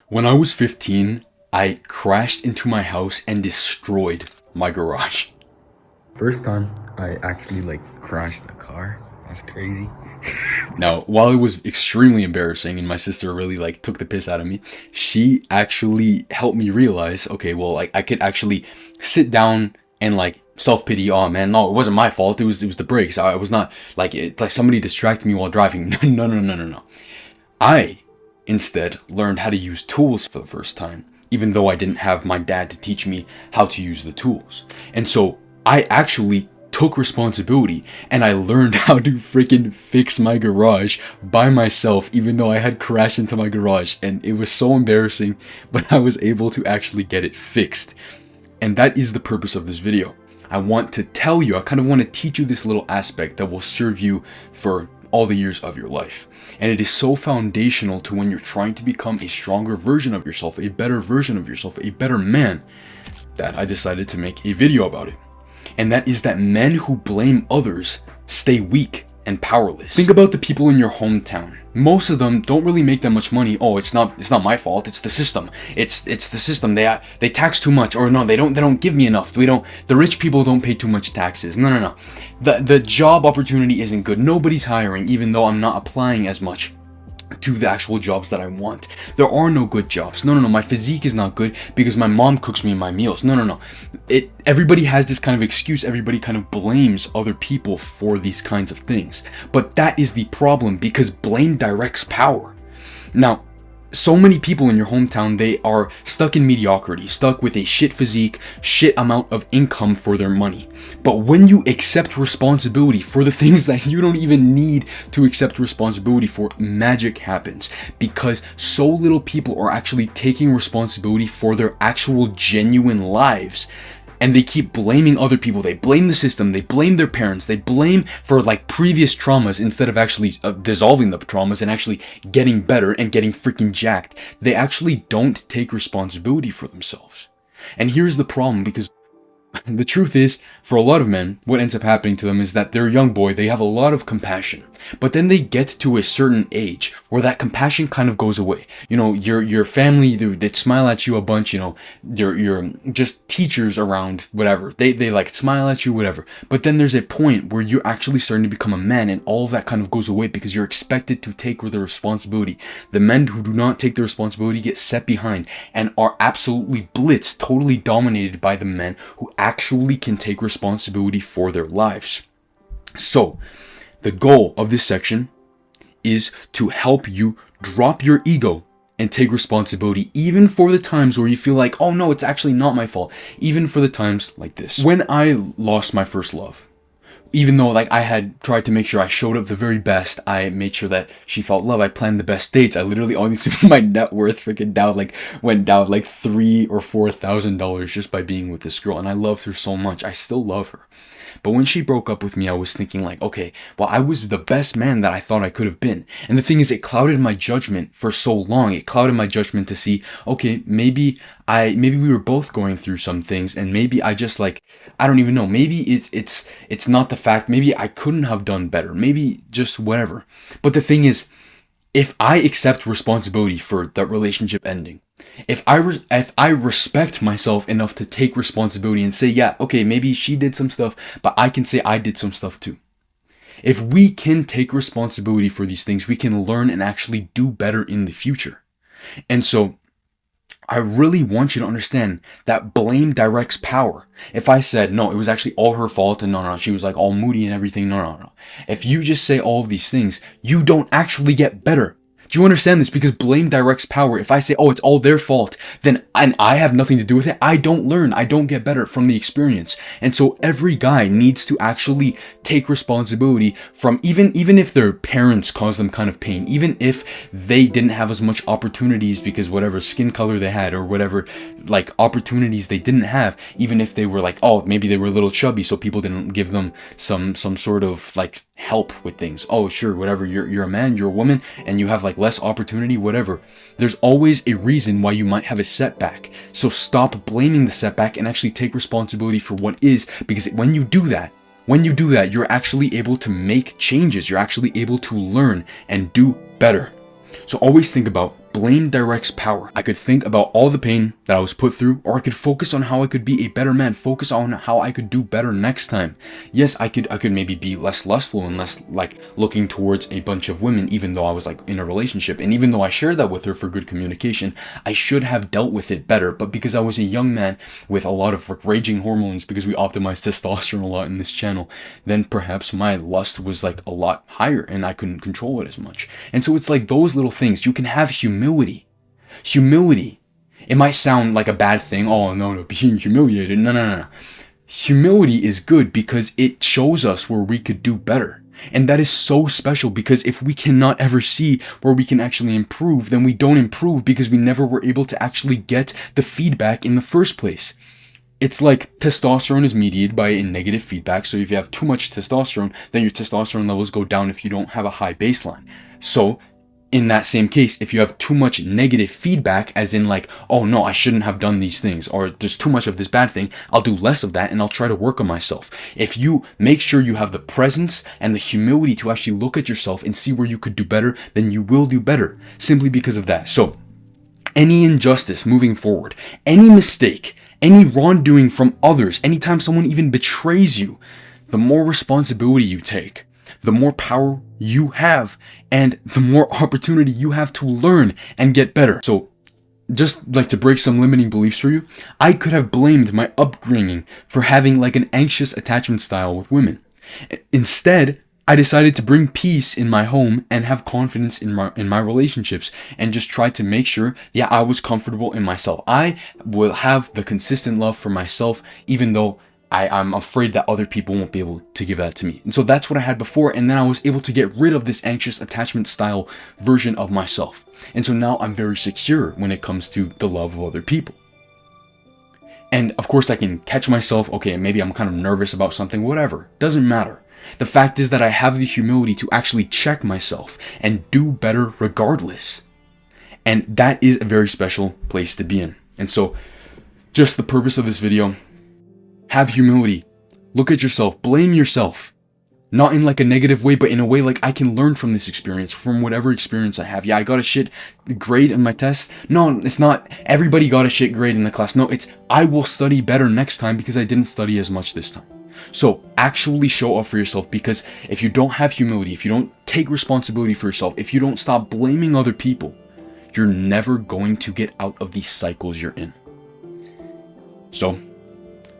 When I was 15, I crashed into my house and destroyed my garage. First time I actually crashed a car. That's crazy. Now, while it was extremely embarrassing and my sister really took the piss out of me, she actually helped me realize, okay, well, I could actually sit down and self-pity. Oh man, no, it wasn't my fault. It was the brakes. I was not it's like somebody distracted me while driving. No. I instead learned how to use tools for the first time, even though I didn't have my dad to teach me how to use the tools. And so I actually took responsibility and I learned how to freaking fix my garage by myself, even though I had crashed into my garage, and it was so embarrassing, but I was able to actually get it fixed. And that is the purpose of this video. I want to tell you, I kind of want to teach you this little aspect that will serve you for all the years of your life. And it is so foundational to when you're trying to become a stronger version of yourself, a better version of yourself, a better man, that I decided to make a video about it. And that is that men who blame others stay weak and powerless. Think about the people in your hometown. Most of them don't really make that much money. Oh, it's not my fault. It's the system. It's the system. They tax too much, or no, they don't give me enough. The rich people don't pay too much taxes. No. The job opportunity isn't good. Nobody's hiring, even though I'm not applying as much to the actual jobs that I want. There are no good jobs. No. My physique is not good because my mom cooks me my meals. No. Everybody has this kind of excuse. Everybody kind of blames other people for these kinds of things. But that is the problem, because blame directs power. Now, so many people in your hometown, they are stuck in mediocrity, stuck with a shit physique, shit amount of income for their money. But when you accept responsibility for the things that you don't even need to accept responsibility for, magic happens. Because so little people are actually taking responsibility for their actual genuine lives. And they keep blaming other people. They blame the system. They blame their parents. They blame for previous traumas instead of actually dissolving the traumas and actually getting better and getting freaking jacked. They actually don't take responsibility for themselves. And here's the problem, because the truth is, for a lot of men, what ends up happening to them is that they're a young boy, they have a lot of compassion, but then they get to a certain age where that compassion kind of goes away. Your family, they smile at you a bunch, your just teachers around, whatever, they smile at you, whatever. But then there's a point where you're actually starting to become a man, and all of that kind of goes away because you're expected to take the responsibility. The men who do not take the responsibility get set behind and are absolutely blitzed, totally dominated by the men who actually can take responsibility for their lives. So, the goal of this section is to help you drop your ego and take responsibility, even for the times where you feel like, oh no, it's actually not my fault. Even for the times like this. When I lost my first love, even though I had tried to make sure I showed up the very best, I made sure that she felt love, I planned the best dates, I literally, honestly, my net worth freaking went down $3,000 or $4,000 just by being with this girl, and I loved her so much. I still love her. But when she broke up with me, I was thinking okay, well, I was the best man that I thought I could have been. And the thing is, it clouded my judgment for so long. It clouded my judgment to see, okay, maybe we were both going through some things, and maybe I just I don't even know. Maybe it's not the fact. Maybe I couldn't have done better. Maybe just whatever. But the thing is, if I accept responsibility for that relationship ending, if I respect myself enough to take responsibility and say, yeah, okay, maybe she did some stuff, but I can say I did some stuff too. If we can take responsibility for these things, we can learn and actually do better in the future. And so I really want you to understand that blame directs power. If I said, no, it was actually all her fault, and no, she was all moody and everything, no. If you just say all of these things, you don't actually get better. Do you understand this? Because blame directs power. If I say, oh, it's all their fault, then and I have nothing to do with it, I don't learn. I don't get better from the experience. And so every guy needs to actually take responsibility from, even if their parents caused them kind of pain, even if they didn't have as much opportunities because whatever skin color they had or whatever opportunities they didn't have, even if they were oh, maybe they were a little chubby so people didn't give them some sort of help with things. Oh, sure, whatever, you're a man, you're a woman, and you have less opportunity, whatever. There's always a reason why you might have a setback. So stop blaming the setback and actually take responsibility for what is, because when you do that, you're actually able to make changes. You're actually able to learn and do better. So always think about blame directs power. I could think about all the pain that I was put through, or I could focus on how I could be a better man, focus on how I could do better next time. Yes, I could maybe be less lustful and less like looking towards a bunch of women, even though I was like in a relationship. And even though I shared that with her for good communication, I should have dealt with it better. But because I was a young man with a lot of raging hormones, because we optimized testosterone a lot in this channel, then perhaps my lust was like a lot higher and I couldn't control it as much. And so it's like those little things. You can have humility. Humility. It might sound like a bad thing. Oh, no, being humiliated. No. Humility is good because it shows us where we could do better. And that is so special, because if we cannot ever see where we can actually improve, then we don't improve because we never were able to actually get the feedback in the first place. It's like testosterone is mediated by a negative feedback. So if you have too much testosterone, then your testosterone levels go down if you don't have a high baseline. So in that same case, if you have too much negative feedback, as in like, oh no, I shouldn't have done these things, or there's too much of this bad thing, I'll do less of that and I'll try to work on myself. If you make sure you have the presence and the humility to actually look at yourself and see where you could do better, then you will do better simply because of that. So any injustice moving forward, any mistake, any wrongdoing from others, anytime someone even betrays you, the more responsibility you take, the more power you have, and the more opportunity you have to learn and get better. So just like to break some limiting beliefs for you, I could have blamed my upbringing for having like an anxious attachment style with women. Instead, I decided to bring peace in my home and have confidence in my relationships, and just try to make sure, I was comfortable in myself. I will have the consistent love for myself, even though I'm afraid that other people won't be able to give that to me. And so that's what I had before, and then I was able to get rid of this anxious attachment style version of myself. And so now I'm very secure when it comes to the love of other people. And of course I can catch myself, okay, maybe I'm kind of nervous about something, whatever, doesn't matter. The fact is that I have the humility to actually check myself and do better regardless. And that is a very special place to be in. And so just the purpose of this video, have humility. Look at yourself. Blame yourself. Not in like a negative way, but in a way like I can learn from this experience, from whatever experience I have. I got a shit grade in my test. No, it's not everybody got a shit grade in the class. No, it's I will study better next time because I didn't study as much this time. So actually show up for yourself, because if you don't have humility, if you don't take responsibility for yourself, if you don't stop blaming other people, you're never going to get out of these cycles you're in. So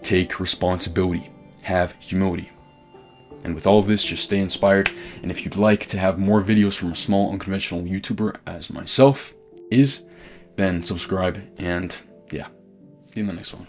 take responsibility, have humility. And with all of this, just stay inspired. And if you'd like to have more videos from a small unconventional YouTuber as myself is, then subscribe, and see you in the next one.